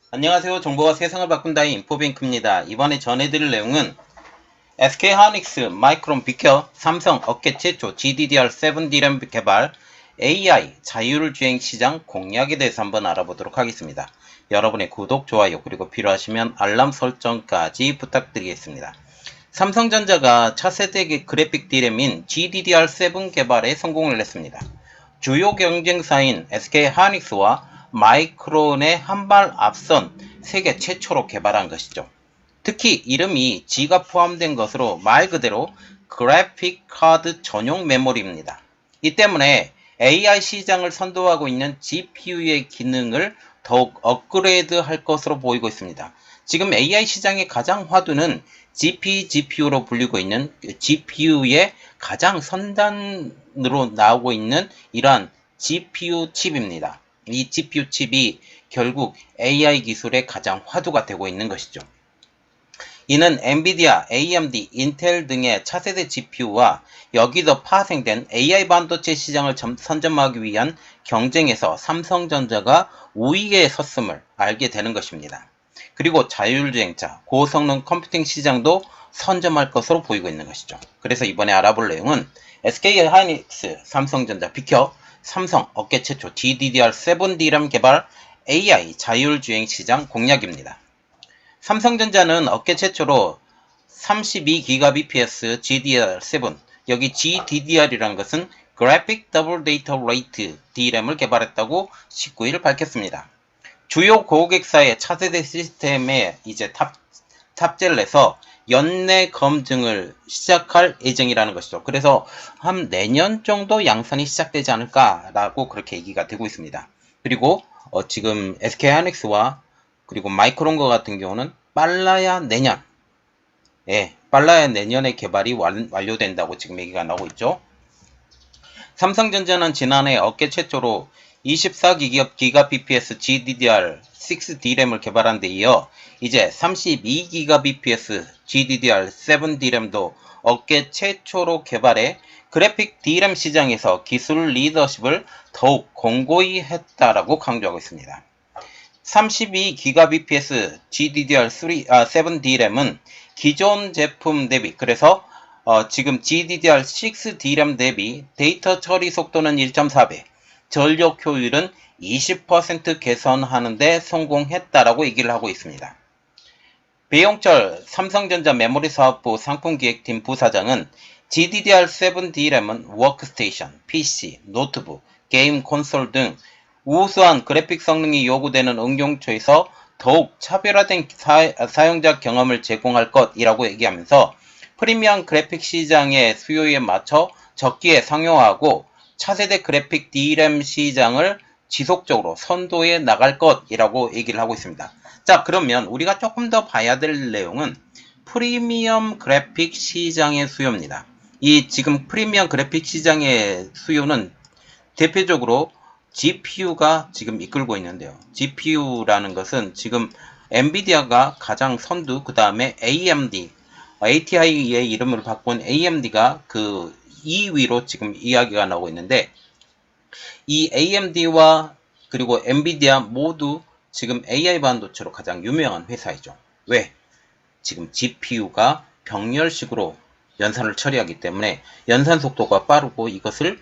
안녕하세요. 정보가 세상을 바꾼다 인포뱅크입니다. 이번에 전해드릴 내용은 SK하이닉스, 마이크론 비켜, 삼성 업계 최초 GDDR7 DRAM 개발, AI 자율주행 시장 공략에 대해서 한번 알아보도록 하겠습니다. 여러분의 구독, 좋아요, 그리고 필요하시면 알람 설정까지 부탁드리겠습니다. 삼성전자가 차세대 그래픽 DRAM인 GDDR7 개발에 성공을 했습니다. 주요 경쟁사인 SK하이닉스와 마이크론의 한 발 앞선 세계 최초로 개발한 것이죠. 특히 이름이 G가 포함된 것으로 말 그대로 그래픽 카드 전용 메모리입니다. 이 때문에 AI 시장을 선도하고 있는 GPU의 기능을 더욱 업그레이드 할 것으로 보이고 있습니다. 지금 AI 시장의 가장 화두는 GPU로 불리고 있는 GPU의 가장 선단으로 나오고 있는 이러한 GPU 칩입니다. 이 GPU 칩이 결국 AI 기술의 가장 화두가 되고 있는 것이죠. 이는 엔비디아, AMD, 인텔 등의 차세대 GPU와 여기서 파생된 AI 반도체 시장을 선점하기 위한 경쟁에서 삼성전자가 우위에 섰음을 알게 되는 것입니다. 그리고 자율주행차, 고성능 컴퓨팅 시장도 선점할 것으로 보이고 있는 것이죠. 그래서 이번에 알아볼 내용은 SK하이닉스, 삼성전자 비켜, 삼성 업계 최초 GDDR7 DRAM 개발, AI 자율주행 시장 공략입니다. 삼성전자는 업계 최초로 32GBps GDDR7, 여기 GDDR이란 것은 Graphic Double Data Rate DRAM을 개발했다고 19일 밝혔습니다. 주요 고객사의 차세대 시스템에 이제 탑재를 해서 연내 검증을 시작할 예정이라는 것이죠. 그래서 한 내년 정도 양산이 시작되지 않을까라고 그렇게 얘기가 되고 있습니다. 그리고 지금 SK하이닉스와 그리고 마이크론과 같은 경우는 빨라야 내년에 개발이 완료된다고 지금 얘기가 나오고 있죠. 삼성전자는 지난해 업계 최초로 24GBps GDDR6 DRAM을 개발한 데 이어 이제 32GBps GDDR7 DRAM도 업계 최초로 개발해 그래픽 DRAM 시장에서 기술 리더십을 더욱 공고히 했다라고 강조하고 있습니다. 32GBps GDDR7 DRAM은 기존 제품 대비, 그래서 지금 GDDR6 DRAM 대비 데이터 처리 속도는 1.4배, 전력 효율은 20% 개선하는 데 성공했다라고 얘기를 하고 있습니다. 배용철 삼성전자 메모리사업부 상품기획팀 부사장은 GDDR7 DRAM은 워크스테이션, PC, 노트북, 게임 콘솔 등 우수한 그래픽 성능이 요구되는 응용처에서 더욱 차별화된 사용자 경험을 제공할 것이라고 얘기하면서 프리미엄 그래픽 시장의 수요에 맞춰 적기에 상용화하고 차세대 그래픽 DRAM 시장을 지속적으로 선도해 나갈 것이라고 얘기를 하고 있습니다. 자, 그러면 우리가 조금 더 봐야 될 내용은 프리미엄 그래픽 시장의 수요입니다. 이 지금 프리미엄 그래픽 시장의 수요는 대표적으로 GPU가 지금 이끌고 있는데요. GPU라는 것은 지금 엔비디아가 가장 선두, 그 다음에 AMD, ATI의 이름을 바꾼 AMD가 그 2위로 지금 이야기가 나오고 있는데, 이 AMD와 그리고 엔비디아 모두 지금 AI 반도체로 가장 유명한 회사이죠. 왜? 지금 GPU가 병렬식으로 연산을 처리하기 때문에 연산 속도가 빠르고 이것을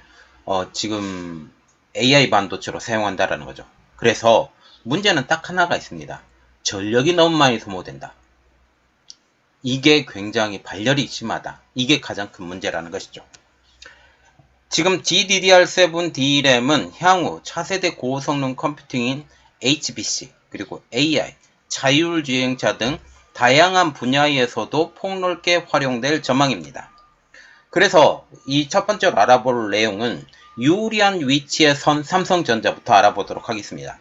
지금 AI 반도체로 사용한다라는 거죠. 그래서 문제는 딱 하나가 있습니다. 전력이 너무 많이 소모된다. 이게 굉장히 발열이 심하다. 이게 가장 큰 문제라는 것이죠. 지금 GDDR7 DRAM은 향후 차세대 고성능 컴퓨팅인 HPC, 그리고 AI, 자율주행차 등 다양한 분야에서도 폭넓게 활용될 전망입니다. 그래서 이 첫 번째로 알아볼 내용은 유리한 위치에 선 삼성전자부터 알아보도록 하겠습니다.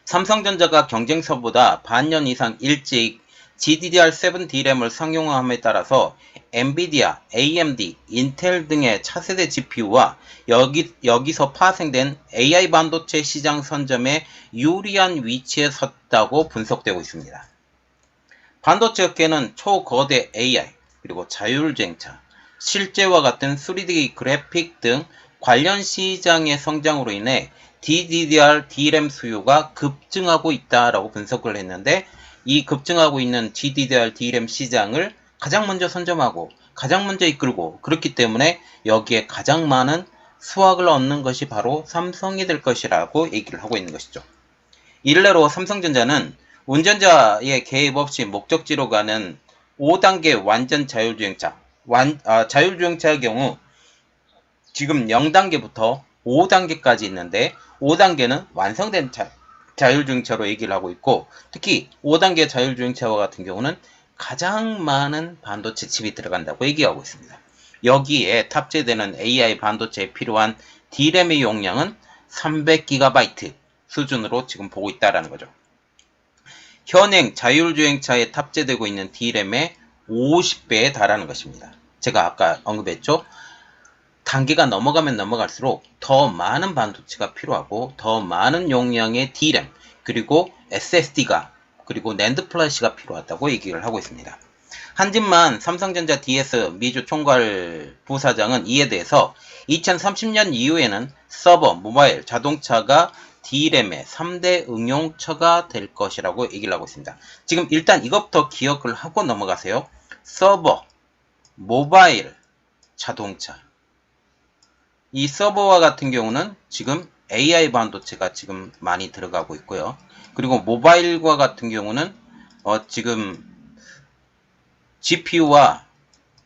삼성전자가 경쟁사보다 반년 이상 일찍 GDDR7 DRAM을 상용화함에 따라서 엔비디아, AMD, 인텔 등의 차세대 GPU와 여기서 파생된 AI 반도체 시장 선점에 유리한 위치에 섰다고 분석되고 있습니다. 반도체 업계는 초거대 AI, 그리고 자율주행차, 실제와 같은 3D 그래픽 등 관련 시장의 성장으로 인해 DDR DRAM 수요가 급증하고 있다라고 분석을 했는데 이 급증하고 있는 DDR DRAM 시장을 가장 먼저 선점하고 가장 먼저 이끌고 그렇기 때문에 여기에 가장 많은 수확을 얻는 것이 바로 삼성이 될 것이라고 얘기를 하고 있는 것이죠. 일례로 삼성전자는 운전자의 개입 없이 목적지로 가는 5단계 완전 자율주행차, 자율주행차의 경우 지금 0단계부터 5단계까지 있는데 5단계는 완성된 자율주행차로 얘기를 하고 있고 특히 5단계 자율주행차와 같은 경우는 가장 많은 반도체 칩이 들어간다고 얘기하고 있습니다. 여기에 탑재되는 AI 반도체에 필요한 D램의 용량은 300GB 수준으로 지금 보고 있다는 거죠. 현행 자율주행차에 탑재되고 있는 D램의 50배에 달하는 것입니다. 제가 아까 언급했죠. 단계가 넘어가면 넘어갈수록 더 많은 반도체가 필요하고 더 많은 용량의 D램 그리고 SSD가 그리고 낸드 플래시가 필요하다고 얘기를 하고 있습니다. 한진만 삼성전자 DS 미주 총괄 부사장은 이에 대해서 2030년 이후에는 서버, 모바일, 자동차가 D램의 3대 응용처가 될 것이라고 얘기를 하고 있습니다. 지금 일단 이것부터 기억을 하고 넘어가세요. 서버, 모바일, 자동차. 이 서버와 같은 경우는 지금 AI 반도체가 지금 많이 들어가고 있고요. 그리고 모바일과 같은 경우는 지금 GPU와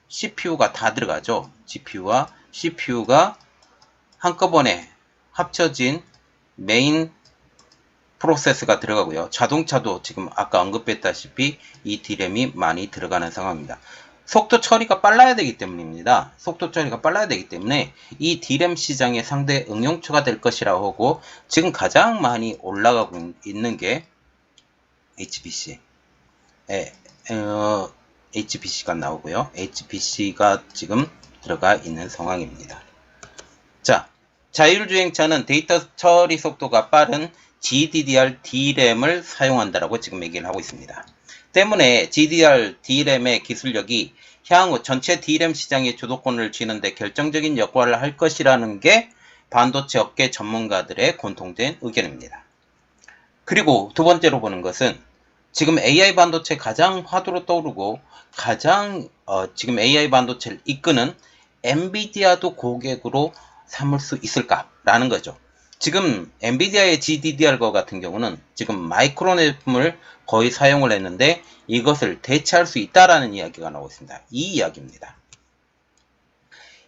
CPU가 다 들어가죠. GPU와 CPU가 한꺼번에 합쳐진 메인 프로세스가 들어가고요. 자동차도 지금 아까 언급했다시피 이 D램이 많이 들어가는 상황입니다. 속도 처리가 빨라야 되기 때문입니다. 속도 처리가 빨라야 되기 때문에 이 D램 시장의 상대 응용처가 될 것이라고 하고 지금 가장 많이 올라가고 있는 게 HPC. HPC가 나오고요. HPC가 지금 들어가 있는 상황입니다. 자, 자율주행차는 데이터 처리 속도가 빠른 GDDR D램을 사용한다라고 지금 얘기를 하고 있습니다. 때문에 GDDR D램의 기술력이 향후 전체 D램 시장의 주도권을 쥐는데 결정적인 역할을 할 것이라는 게 반도체 업계 전문가들의 공통된 의견입니다. 그리고 두 번째로 보는 것은 지금 AI 반도체 가장 화두로 떠오르고 가장 지금 AI 반도체를 이끄는 엔비디아도 고객으로 삼을 수 있을까라는 거죠. 지금 엔비디아의 GDDR과 같은 경우는 지금 마이크론 제품을 거의 사용을 했는데 이것을 대체할 수 있다라는 이야기가 나오고 있습니다. 이 이야기입니다.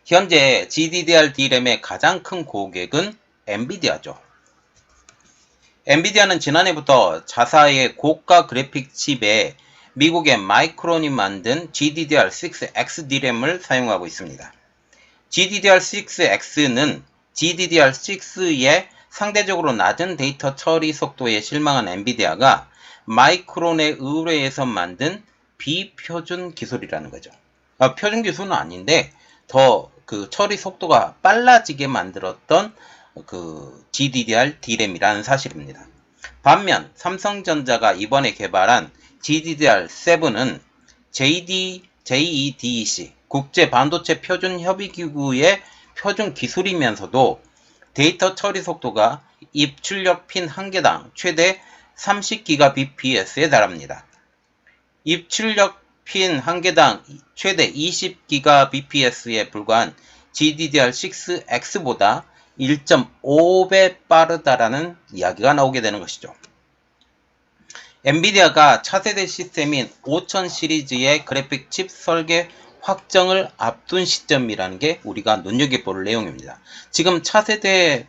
현재 GDDR D램의 가장 큰 고객은 엔비디아죠. 엔비디아는 지난해부터 자사의 고가 그래픽 칩에 미국의 마이크론이 만든 GDDR6X D램을 사용하고 있습니다. GDDR6X는 GDDR6의 상대적으로 낮은 데이터 처리 속도에 실망한 엔비디아가 마이크론에 의뢰해서 만든 비표준 기술이라는 거죠. 표준 기술은 아닌데 더 그 처리 속도가 빨라지게 만들었던 그 GDDR D램이라는 사실입니다. 반면 삼성전자가 이번에 개발한 GDDR7은 JEDEC 국제 반도체 표준 협의기구의 표준 기술이면서도 데이터 처리 속도가 입출력 핀 한 개당 최대 30GBps에 달합니다. 입출력 핀 한 개당 최대 20GBps에 불과한 GDDR6X보다 1.5배 빠르다라는 이야기가 나오게 되는 것이죠. 엔비디아가 차세대 시스템인 5000 시리즈의 그래픽 칩 설계 확정을 앞둔 시점이라는 게 우리가 눈여겨볼 내용입니다. 지금 차세대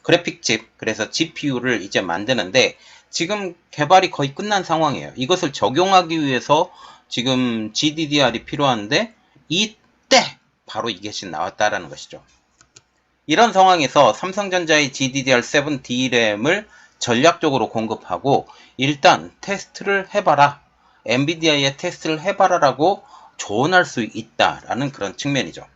그래픽 칩, 그래서 GPU를 이제 만드는데 지금 개발이 거의 끝난 상황이에요. 이것을 적용하기 위해서 지금 GDDR이 필요한데 이때 바로 이것이 나왔다라는 것이죠. 이런 상황에서 삼성전자의 GDDR7 D램을 전략적으로 공급하고 일단 테스트를 해봐라. 엔비디아의 테스트를 해봐라라고 조언할 수 있다라는 그런 측면이죠.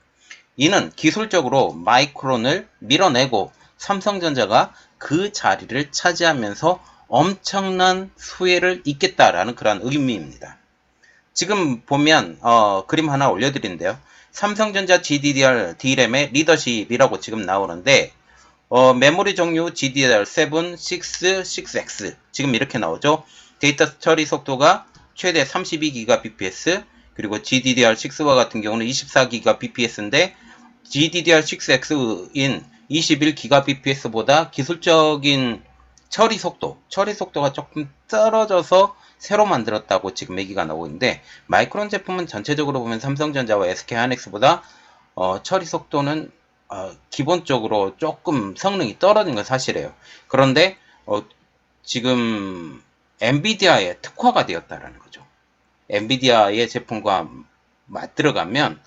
이는 기술적으로 마이크론을 밀어내고 삼성전자가 그 자리를 차지하면서 엄청난 수혜를 잇겠다라는 그런 의미입니다. 지금 보면 그림 하나 올려드리는데요. 삼성전자 GDDR D램의 리더십이라고 지금 나오는데 메모리 종류 GDDR7, 6, 6X 지금 이렇게 나오죠. 데이터 처리 속도가 최대 32GBps, 그리고 GDDR6와 같은 경우는 24GBps인데 GDDR6X인 21GBps보다 기술적인 처리 속도가 조금 떨어져서 새로 만들었다고 지금 얘기가 나오고 있는데, 마이크론 제품은 전체적으로 보면 삼성전자와 SK하이닉스보다 처리 속도는 기본적으로 조금 성능이 떨어진 건 사실이에요. 그런데 지금 엔비디아에 특화가 되었다라는 거죠. 엔비디아의 제품과 맞들어가면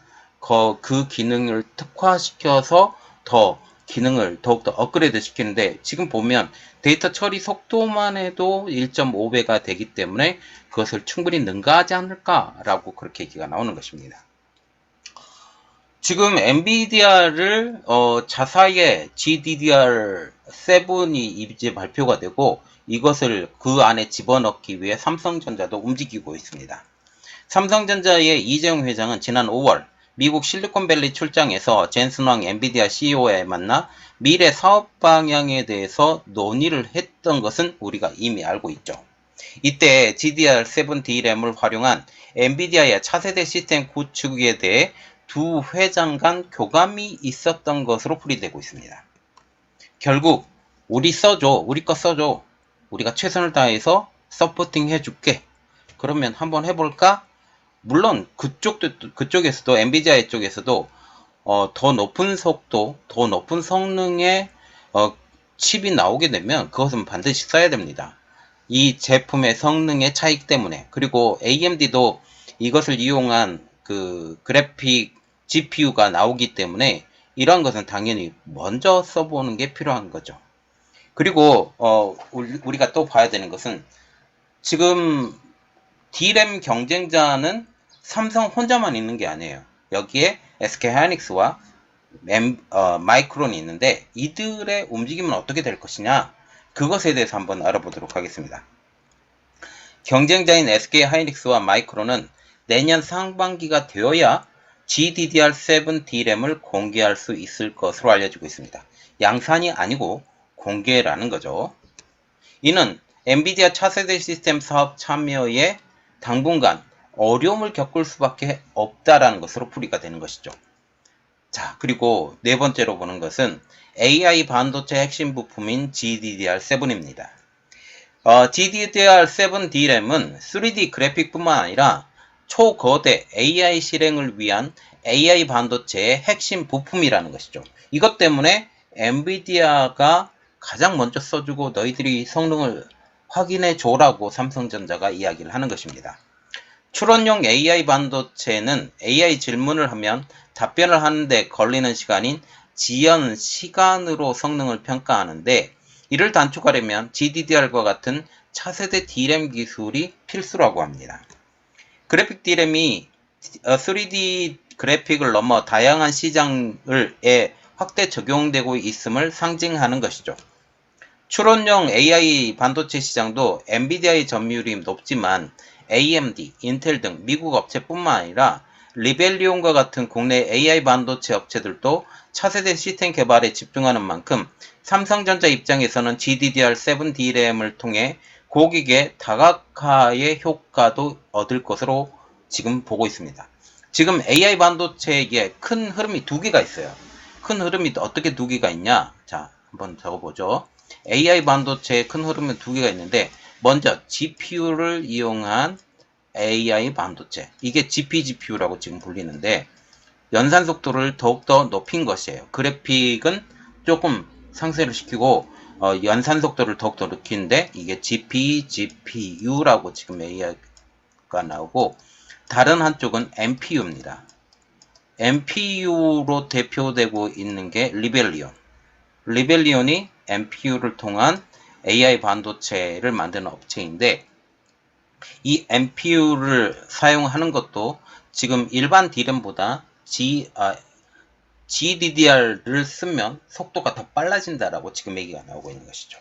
그 기능을 특화시켜서 더 기능을 더욱더 업그레이드 시키는데, 지금 보면 데이터 처리 속도만 해도 1.5배가 되기 때문에 그것을 충분히 능가하지 않을까라고 그렇게 얘기가 나오는 것입니다. 지금 엔비디아를 자사의 GDDR7이 이제 발표가 되고, 이것을 그 안에 집어넣기 위해 삼성전자도 움직이고 있습니다. 삼성전자의 이재용 회장은 지난 5월 미국 실리콘밸리 출장에서 젠슨 왕 엔비디아 CEO에 만나 미래 사업 방향에 대해서 논의를 했던 것은 우리가 이미 알고 있죠. 이때 GDDR7 D램을 활용한 엔비디아의 차세대 시스템 구축에 대해 두 회장 간 교감이 있었던 것으로 풀이되고 있습니다. 결국 우리 거 써줘, 우리가 최선을 다해서 서포팅 해줄게, 그러면 한번 해볼까? 물론 그쪽에서도 엔비디아 쪽에서도 더 높은 속도, 더 높은 성능의 칩이 나오게 되면 그것은 반드시 써야 됩니다. 이 제품의 성능의 차이 때문에. 그리고 AMD도 이것을 이용한 그 그래픽 GPU가 나오기 때문에 이러한 것은 당연히 먼저 써보는 게 필요한 거죠. 그리고 우리가 또 봐야 되는 것은, 지금 D램 경쟁자는 삼성 혼자만 있는 게 아니에요. 여기에 SK하이닉스와 마이크론이 있는데, 이들의 움직임은 어떻게 될 것이냐, 그것에 대해서 한번 알아보도록 하겠습니다. 경쟁자인 SK하이닉스와 마이크론은 내년 상반기가 되어야 GDDR7 D램을 공개할 수 있을 것으로 알려지고 있습니다. 양산이 아니고 공개라는 거죠. 이는 엔비디아 차세대 시스템 사업 참여에 당분간 어려움을 겪을 수밖에 없다라는 것으로 풀이가 되는 것이죠. 자, 그리고 네 번째로 보는 것은 AI 반도체 핵심 부품인 GDDR7입니다. GDDR7 D램은 3D 그래픽뿐만 아니라 초거대 AI 실행을 위한 AI 반도체의 핵심 부품이라는 것이죠. 이것 때문에 엔비디아가 가장 먼저 써주고 너희들이 성능을 확인해 줘라고 삼성전자가 이야기를 하는 것입니다. 추론용 AI 반도체는 AI 질문을 하면 답변을 하는데 걸리는 시간인 지연 시간으로 성능을 평가하는데, 이를 단축하려면 GDDR과 같은 차세대 D램 기술이 필수라고 합니다. 그래픽 D램이 3D 그래픽을 넘어 다양한 시장에 확대 적용되고 있음을 상징하는 것이죠. 추론용 AI 반도체 시장도 엔비디아의 점유율이 높지만 AMD, 인텔 등 미국 업체뿐만 아니라 리벨리온과 같은 국내 AI 반도체 업체들도 차세대 시스템 개발에 집중하는 만큼 삼성전자 입장에서는 GDDR7 D램을 통해 고객의 다각화의 효과도 얻을 것으로 지금 보고 있습니다. 지금 AI 반도체에 큰 흐름이 두 개가 있어요. 큰 흐름이 어떻게 두 개가 있냐? 자, 한번 적어보죠. AI 반도체의 큰 흐름은 두 개가 있는데, 먼저 GPU를 이용한 AI 반도체, 이게 GPGPU라고 지금 불리는데, 연산 속도를 더욱더 높인 것이에요. 그래픽은 조금 상쇄를 시키고 연산 속도를 더욱더 높이는데, 이게 GPGPU라고 지금 AI가 나오고, 다른 한쪽은 NPU입니다. NPU로 대표되고 있는 게 리벨리온이 NPU를 통한 AI 반도체를 만드는 업체인데, 이 NPU를 사용하는 것도 지금 일반 D램보다 GDDR를 쓰면 속도가 더 빨라진다라고 지금 얘기가 나오고 있는 것이죠.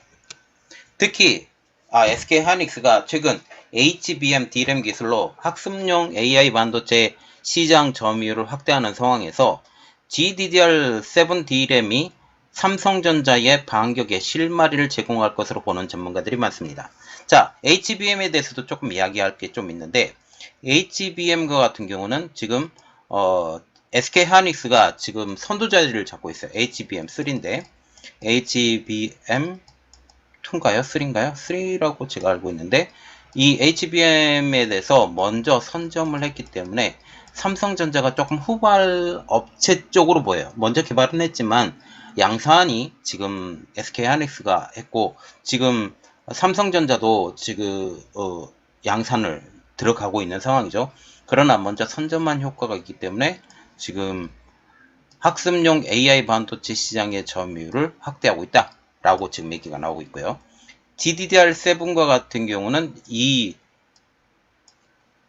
특히 SK하이닉스가 최근 HBM D램 기술로 학습용 AI 반도체 시장 점유율을 확대하는 상황에서 GDDR7 D램이 삼성전자의 반격에 실마리를 제공할 것으로 보는 전문가들이 많습니다. 자, HBM에 대해서도 조금 이야기할 게 좀 있는데, HBM과 같은 경우는 지금 SK하이닉스가 지금 선두 자리를 잡고 있어요. HBM3인데 HBM2인가요? 3인가요? 3라고 제가 알고 있는데, 이 HBM에 대해서 먼저 선점을 했기 때문에 삼성전자가 조금 후발 업체 쪽으로 보여요. 먼저 개발은 했지만 양산이 지금 SK하이닉스가 했고, 지금 삼성전자도 지금 양산을 들어가고 있는 상황이죠. 그러나 먼저 선점한 효과가 있기 때문에 지금 학습용 AI 반도체 시장의 점유율을 확대하고 있다라고 지금 얘기가 나오고 있고요. GDDR7과 같은 경우는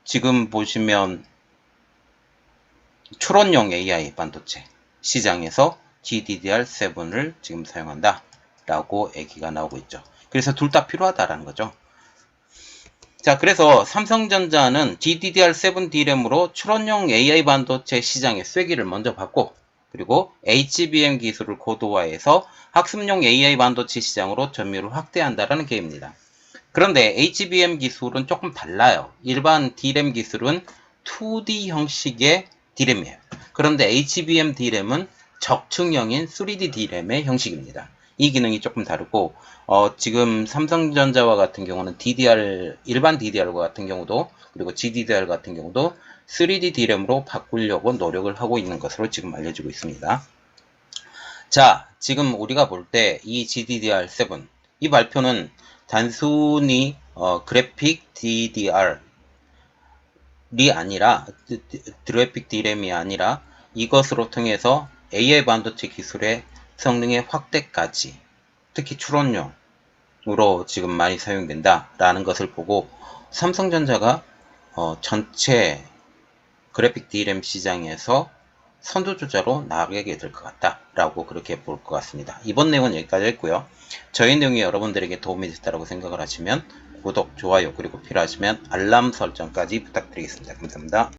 지금 보시면 추론용 AI 반도체 시장에서 GDDR7을 지금 사용한다 라고 얘기가 나오고 있죠. 그래서 둘 다 필요하다라는 거죠. 자, 그래서 삼성전자는 GDDR7 D램으로 추론용 AI 반도체 시장의 쐐기를 먼저 받고, 그리고 HBM 기술을 고도화해서 학습용 AI 반도체 시장으로 점유율을 확대한다라는 계획입니다. 그런데 HBM 기술은 조금 달라요. 일반 D램 기술은 2D 형식의 D램이에요. 그런데 HBM D램은 적층형인 3D D램의 형식입니다. 이 기능이 조금 다르고, 지금 삼성전자와 같은 경우는 일반 DDR과 같은 경우도, 그리고 GDDR 같은 경우도 3D D램으로 바꾸려고 노력을 하고 있는 것으로 지금 알려지고 있습니다. 자, 지금 우리가 볼 때 이 GDDR7, 이 발표는 단순히 그래픽 DDR이 아니라, 그래픽 D램이 아니라 이것으로 통해서 AI 반도체 기술의 성능의 확대까지, 특히 추론용으로 지금 많이 사용된다라는 것을 보고 삼성전자가 전체 그래픽 D램 시장에서 선두주자로 나가게 될 것 같다라고 그렇게 볼 것 같습니다. 이번 내용은 여기까지 했고요. 저희 내용이 여러분들에게 도움이 됐다고 생각을 하시면 구독, 좋아요, 그리고 필요하시면 알람 설정까지 부탁드리겠습니다. 감사합니다.